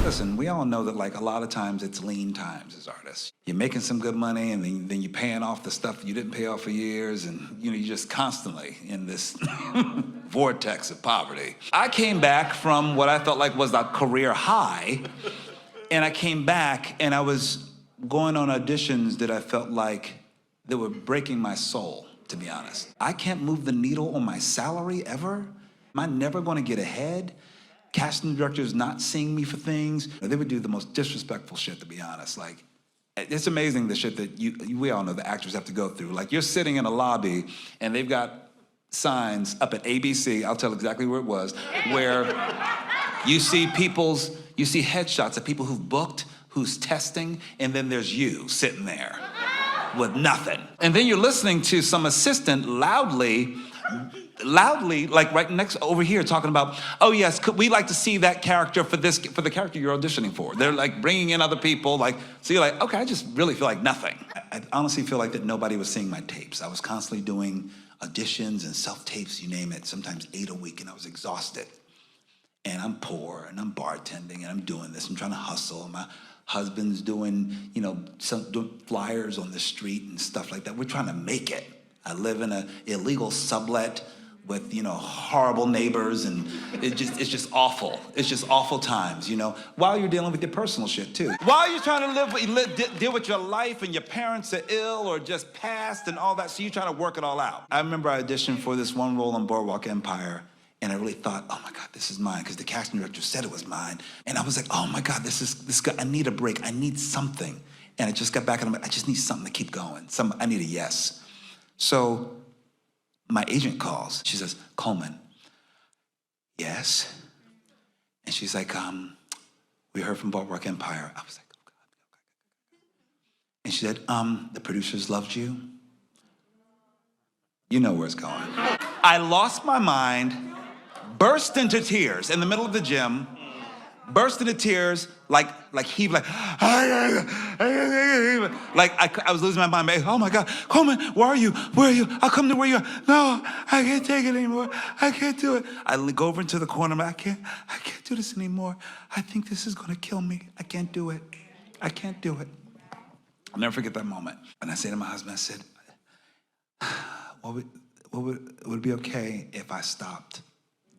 listen, we all know that like a lot of times it's lean times as artists. You're making some good money and then you're paying off the stuff you didn't pay off for years, and you're just constantly in this vortex of poverty. I came back from what I felt like was a career high, and I came back and I was going on auditions that I felt like they were breaking my soul, to be honest. I can't move the needle on my salary ever. Am I never gonna get ahead? Casting directors not seeing me for things. They would do the most disrespectful shit, to be honest. Like, it's amazing the shit that we all know the actors have to go through. Like, you're sitting in a lobby and they've got signs up at ABC, I'll tell exactly where it was, where you see headshots of people who've booked, who's testing, and then there's you sitting there with nothing. And then you're listening to some assistant loudly, like right next over here, talking about, oh yes, we like to see that character for the character you're auditioning for. They're like bringing in other people, like, so you're like, okay, I just really feel like nothing. I honestly feel like that nobody was seeing my tapes. I was constantly doing auditions and self-tapes, you name it, sometimes 8 a week, and I was exhausted. And I'm poor, and I'm bartending, and I'm doing this, I'm trying to hustle, and my husband's doing, doing flyers on the street and stuff like that. We're trying to make it. I live in an illegal sublet with, horrible neighbors, and it's just awful. It's just awful times, while you're dealing with your personal shit too. While you're trying to deal with your life and your parents are ill or just passed and all that, so you're trying to work it all out. I remember I auditioned for this one role on Boardwalk Empire, and I really thought, oh my God, this is mine, because the casting director said it was mine. And I was like, oh my God, this guy, I need a break, I need something. And I just got back and I'm like, I just need something to keep going. I need a yes. So my agent calls, she says, Coleman, yes? And she's like, we heard from Boardwalk Empire. I was like, oh God. And she said, the producers loved you. You know where it's going. I lost my mind, burst into tears in the middle of the gym, burst into tears, like heaved, like I was losing my mind. Oh my God, Coleman, where are you? Where are you? I'll come to where you are. No, I can't take it anymore. I can't do it. I go over into the corner. I can't do this anymore. I think this is gonna kill me. I can't do it. I can't do it. I'll never forget that moment. And I said to my husband, I said, would it be okay if I stopped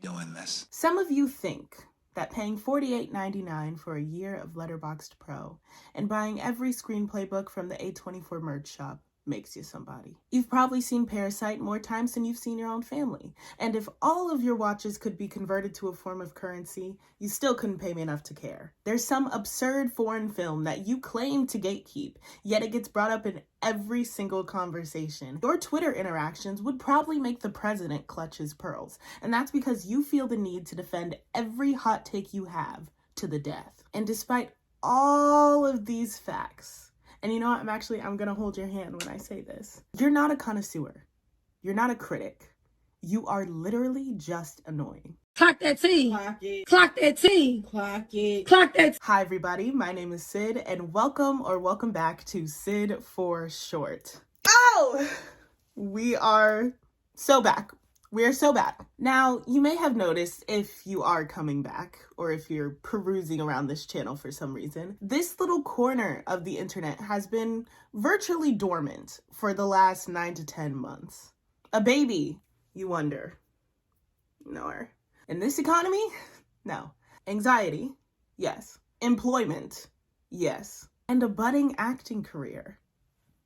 doing this? Some of you think that paying $48.99 for a year of Letterboxd Pro and buying every screenplay book from the A24 merch shop makes you somebody. You've probably seen Parasite more times than you've seen your own family. And if all of your watches could be converted to a form of currency, you still couldn't pay me enough to care. There's some absurd foreign film that you claim to gatekeep, yet it gets brought up in every single conversation. Your Twitter interactions would probably make the president clutch his pearls. And that's because you feel the need to defend every hot take you have to the death. And despite all of these facts, and you know what, I'm gonna hold your hand when I say this. You're not a connoisseur. You're not a critic. You are literally just annoying. Clock that T. Clock it. Clock that T. Clock it. Clock that T. Hi everybody, my name is Sid, and welcome back to Sid for Short. Oh! We are so back. We're so back. Now, you may have noticed, if you are coming back or if you're perusing around this channel for some reason, this little corner of the internet has been virtually dormant for the last 9 to 10 months. A baby, you wonder. No. In this economy? No. Anxiety? Yes. Employment? Yes. And a budding acting career.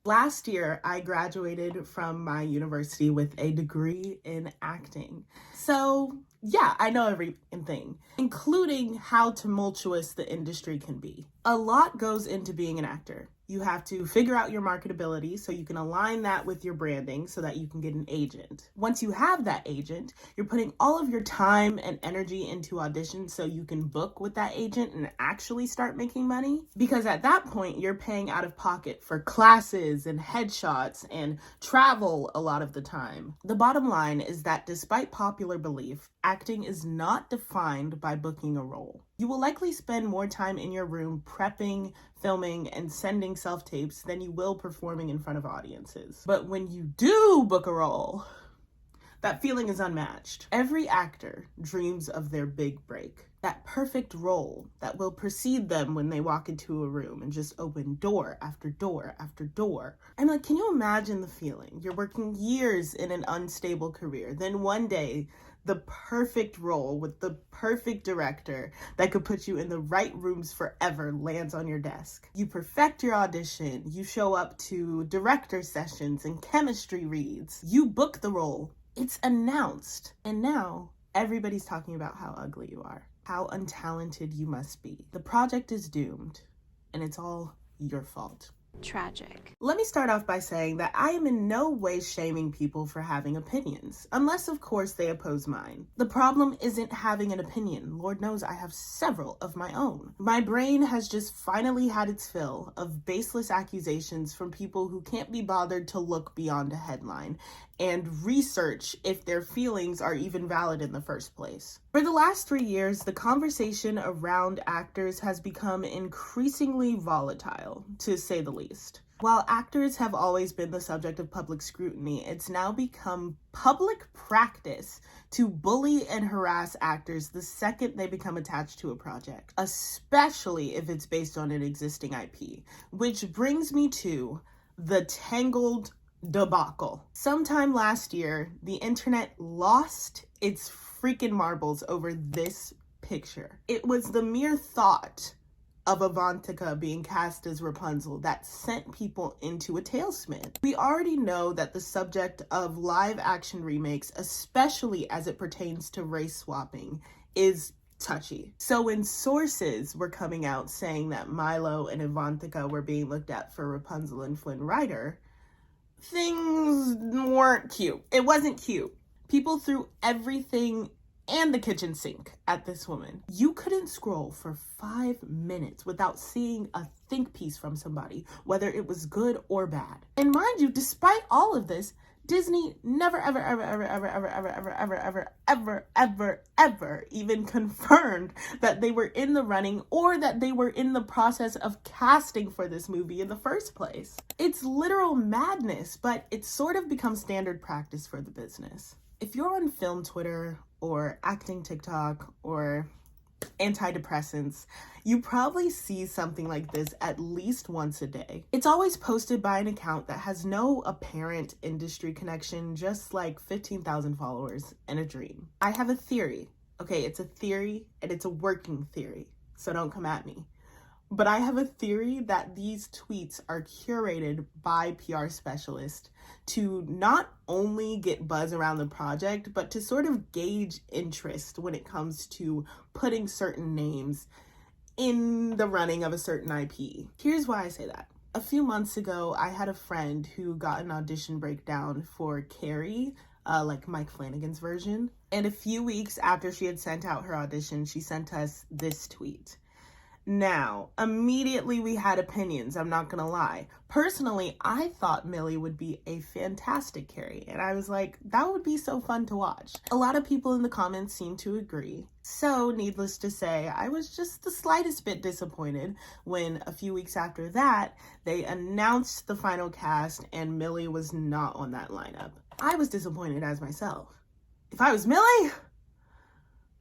Last year, I graduated from my university with a degree in acting. So yeah, I know everything, including how tumultuous the industry can be. A lot goes into being an actor. You have to figure out your marketability so you can align that with your branding so that you can get an agent. Once you have that agent, you're putting all of your time and energy into auditions so you can book with that agent and actually start making money. Because at that point, you're paying out of pocket for classes and headshots and travel a lot of the time. The bottom line is that despite popular belief, acting is not defined by booking a role. You will likely spend more time in your room prepping, filming, and sending self-tapes than you will performing in front of audiences. But when you do book a role, That feeling is unmatched. Every actor dreams of their big break, that perfect role that will precede them when they walk into a room and just open door after door after door. And like, can you imagine the feeling? You're working years in an unstable career, then one day, the perfect role with the perfect director that could put you in the right rooms forever lands on your desk. You perfect your audition, you show up to director sessions and chemistry reads, you book the role, it's announced, and now everybody's talking about how ugly you are, how untalented you must be. The project is doomed, and it's all your fault. Tragic. Let me start off by saying that I am in no way shaming people for having opinions, unless of course they oppose mine. The problem isn't having an opinion. Lord knows I have several of my own. My brain has just finally had its fill of baseless accusations from people who can't be bothered to look beyond a headline and research if their feelings are even valid in the first place. For the last 3 years, the conversation around actors has become increasingly volatile, to say the least. While actors have always been the subject of public scrutiny, it's now become public practice to bully and harass actors the second they become attached to a project, especially if it's based on an existing IP. Which brings me to the Tangled debacle. Sometime last year, the internet lost its freaking marbles over this picture. It was the mere thought of Avantika being cast as Rapunzel that sent people into a tailspin. We already know that the subject of live action remakes, especially as it pertains to race swapping, is touchy. So when sources were coming out saying that Milo and Avantika were being looked at for Rapunzel and Flynn Rider, things weren't cute. It wasn't cute. People threw everything and the kitchen sink at this woman. You couldn't scroll for 5 minutes without seeing a think piece from somebody, whether it was good or bad. And mind you, despite all of this, Disney never, ever, ever, ever, ever, ever, ever, ever, ever, ever, ever, ever, ever even confirmed that they were in the running or that they were in the process of casting for this movie in the first place. It's literal madness, but it's sort of become standard practice for the business. If you're on film Twitter or acting TikTok or antidepressants, you probably see something like this at least once a day. It's always posted by an account that has no apparent industry connection, just like 15,000 followers and a dream. I have a theory. Okay, it's a theory and it's a working theory, so don't come at me. But I have a theory that these tweets are curated by PR specialists to not only get buzz around the project, but to sort of gauge interest when it comes to putting certain names in the running of a certain IP. Here's why I say that. A few months ago, I had a friend who got an audition breakdown for Carrie, like Mike Flanagan's version. And a few weeks after she had sent out her audition, she sent us this tweet. Now, immediately we had opinions, I'm not gonna lie. Personally, I thought Millie would be a fantastic Carrie, and I was like, that would be so fun to watch. A lot of people in the comments seemed to agree. So, needless to say, I was just the slightest bit disappointed when a few weeks after that, they announced the final cast and Millie was not on that lineup. I was disappointed as myself. If I was Millie,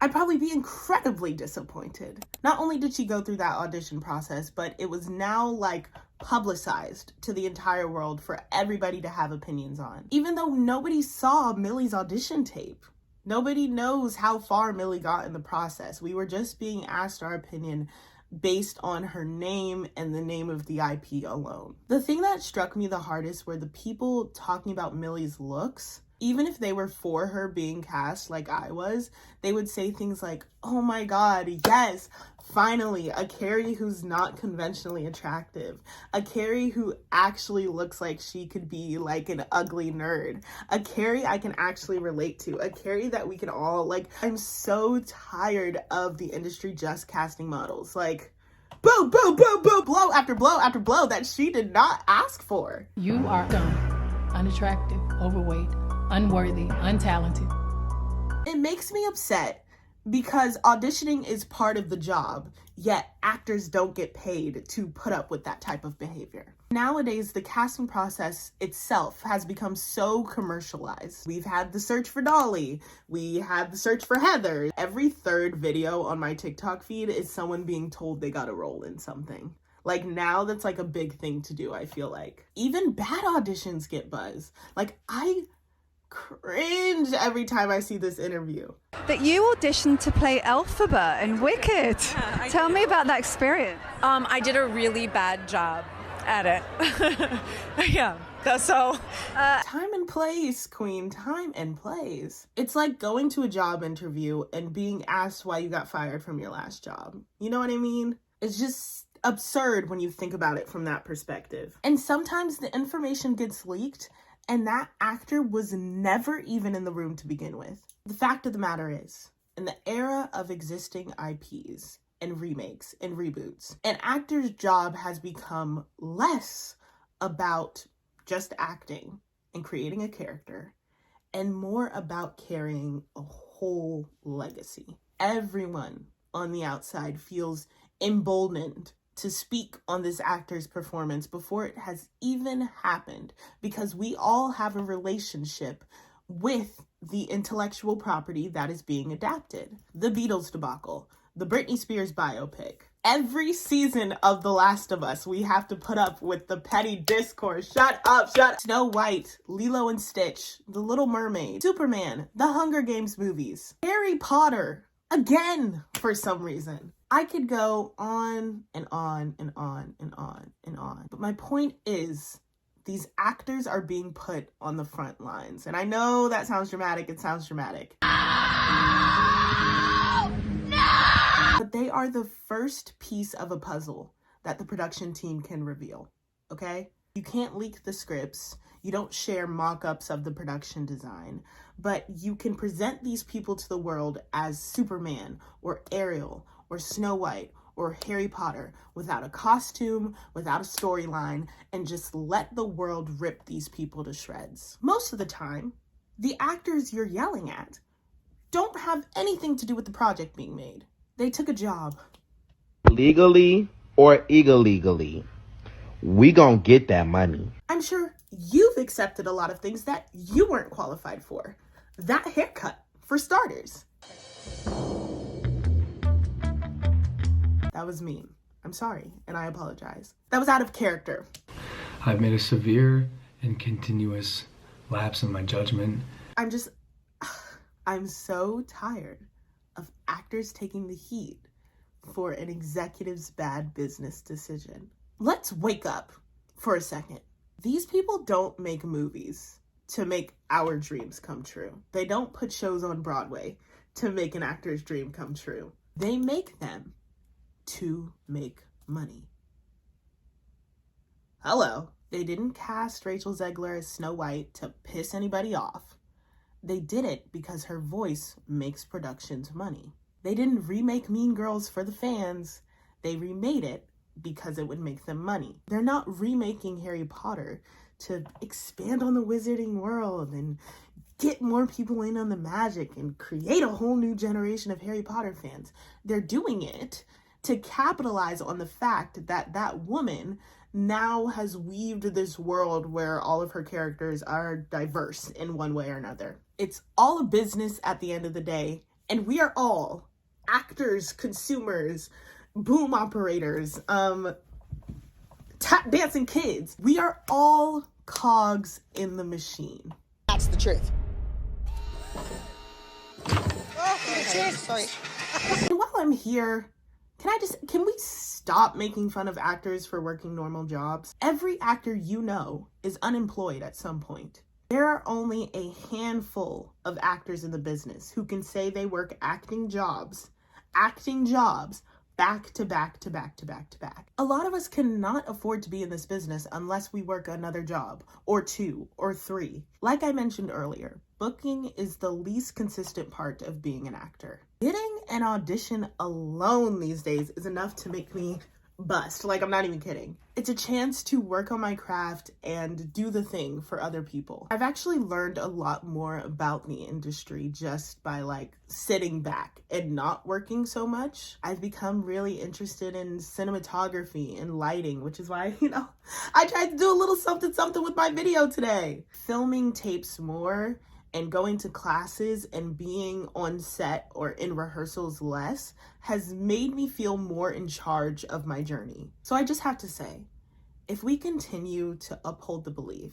I'd probably be incredibly disappointed. Not only did she go through that audition process, but it was now like publicized to the entire world for everybody to have opinions on. Even though nobody saw Millie's audition tape. Nobody knows how far Millie got in the process. We were just being asked our opinion based on her name and the name of the IP alone. The thing that struck me the hardest were the people talking about Millie's looks. Even if they were for her being cast like I was, they would say things like, oh my God, yes, finally, a Carrie who's not conventionally attractive. A Carrie who actually looks like she could be like an ugly nerd. A Carrie I can actually relate to. A Carrie that we can all, like, I'm so tired of the industry just casting models. Like, boo, boo, boo, boo, blow after blow after blow that she did not ask for. You are dumb, unattractive, overweight, unworthy, untalented. It makes me upset Because auditioning is part of the job, yet actors don't get paid to put up with that type of behavior. Nowadays, the casting process itself has become so commercialized. We've had the search for Dolly, we had the search for Heather. Every third video on my TikTok feed is someone being told they got a role in something. Like, now that's like a big thing to do, I feel like. Even bad auditions get buzz. Like, I cringe every time I see this interview. That you auditioned to play Elphaba in Wicked. Yeah, Tell me about that experience. I did a really bad job at it. Yeah, so. Time and place, queen, time and place. It's like going to a job interview and being asked why you got fired from your last job. You know what I mean? It's just absurd when you think about it from that perspective. And sometimes the information gets leaked and that actor was never even in the room to begin with. The fact of the matter is, in the era of existing IPs and remakes and reboots, an actor's job has become less about just acting and creating a character and more about carrying a whole legacy. Everyone on the outside feels emboldened to speak on this actor's performance before it has even happened, because we all have a relationship with the intellectual property that is being adapted. The Beatles debacle, the Britney Spears biopic. Every season of The Last of Us, we have to put up with the petty discourse. Shut up. Snow White, Lilo and Stitch, The Little Mermaid, Superman, the Hunger Games movies, Harry Potter, again, for some reason. I could go on and on and on and on and on. But my point is, these actors are being put on the front lines. And I know that sounds dramatic. It sounds dramatic. No! But they are the first piece of a puzzle that the production team can reveal, okay? You can't leak the scripts. You don't share mock-ups of the production design. But you can present these people to the world as Superman or Ariel or Snow White or Harry Potter without a costume, without a storyline, and just let the world rip these people to shreds. Most of the time, the actors you're yelling at don't have anything to do with the project being made. They took a job. Legally or illegally, we gonna get that money. I'm sure you've accepted a lot of things that you weren't qualified for. That haircut, for starters. That was mean. I'm sorry, and I apologize. That was out of character. I've made a severe and continuous lapse in my judgment. I'm so tired of actors taking the heat for an executive's bad business decision. Let's wake up for a second. These people don't make movies to make our dreams come true. They don't put shows on Broadway to make an actor's dream come true. They make them to make money. Hello. They didn't cast Rachel Zegler as Snow White to piss anybody off. They did it because her voice makes productions money. They didn't remake Mean Girls for the fans. They remade it because it would make them money. They're not remaking Harry Potter to expand on the wizarding world and get more people in on the magic and create a whole new generation of Harry Potter fans. They're doing it to capitalize on the fact that that woman now has weaved this world where all of her characters are diverse in one way or another. It's all a business at the end of the day, and we are all actors, consumers, boom operators, tap dancing kids. We are all cogs in the machine. That's the truth. Oh, cheers. Sorry. And while I'm here, can we stop making fun of actors for working normal jobs? Every actor you know is unemployed at some point. There are only a handful of actors in the business who can say they work acting jobs back to back to back to back to back. A lot of us cannot afford to be in this business unless we work another job, or two, or three. Like I mentioned earlier, booking is the least consistent part of being an actor. Getting an audition alone these days is enough to make me bust. Like, I'm not even kidding. It's a chance to work on my craft and do the thing for other people. I've actually learned a lot more about the industry just by like sitting back and not working so much. I've become really interested in cinematography and lighting, which is why, I tried to do a little something with my video today. Filming tapes more and going to classes and being on set or in rehearsals less has made me feel more in charge of my journey. So I just have to say, if we continue to uphold the belief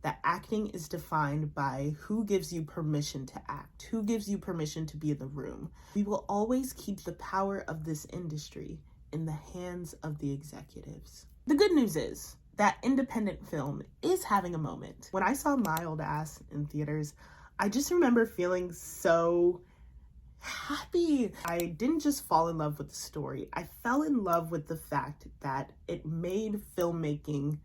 that acting is defined by who gives you permission to act, who gives you permission to be in the room, we will always keep the power of this industry in the hands of the executives. The good news is that independent film is having a moment. When I saw My Old Ass in theaters, I just remember feeling so happy. I didn't just fall in love with the story. I fell in love with the fact that it made filmmaking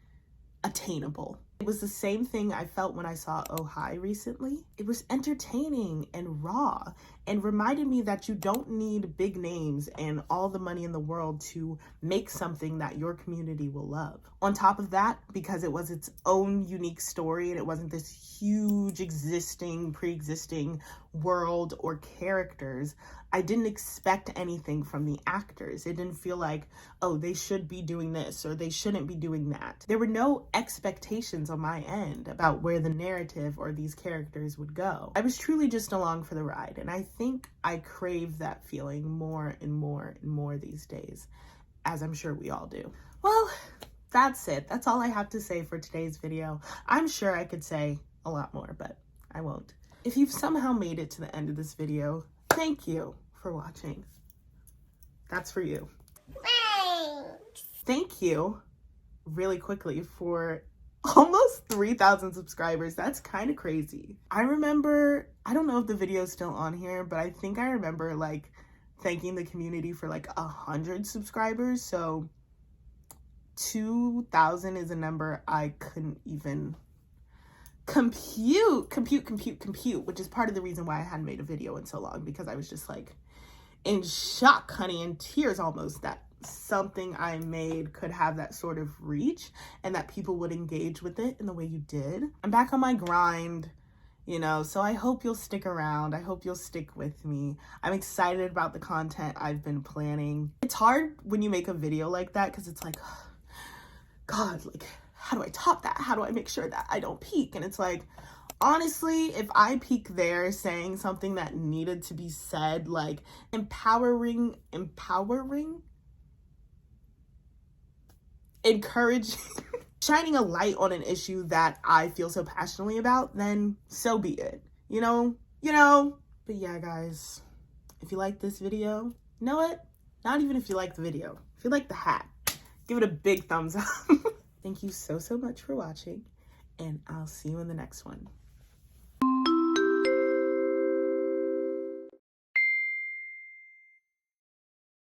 attainable. It was the same thing I felt when I saw Oh Hi recently. It was entertaining and raw and reminded me that you don't need big names and all the money in the world to make something that your community will love. On top of that, because it was its own unique story and it wasn't this huge pre-existing world or characters, I didn't expect anything from the actors. It didn't feel like, oh, they should be doing this or they shouldn't be doing that. There were no expectations on my end about where the narrative or these characters would go. I was truly just along for the ride, and I think I crave that feeling more and more and more these days, as I'm sure we all do. Well, that's it. That's all I have to say for today's video. I'm sure I could say a lot more, but I won't. If you've somehow made it to the end of this video, thank you for watching. That's for you. Thank you, really quickly, for almost 3,000 subscribers. That's kind of crazy. I remember, I don't know if the video's still on here, but I think I remember like thanking the community for like 100 subscribers. So 2,000 is a number I couldn't even compute, which is part of the reason why I hadn't made a video in so long, because I was just like in shock, honey, in tears almost, that something I made could have that sort of reach and that people would engage with it in the way you did. I'm back on my grind, so I hope you'll stick around. I hope you'll stick with me. I'm excited about the content I've been planning. It's hard when you make a video like that because it's like, God, like, how do I top that? How do I make sure that I don't peak? And it's like, honestly, if I peak there saying something that needed to be said, like empowering, encouraging, shining a light on an issue that I feel so passionately about, then so be it, you know? But yeah, guys, if you like this video, you know what? Not even if you like the video, if you like the hat, give it a big thumbs up. Thank you so much for watching, and I'll see you in the next one.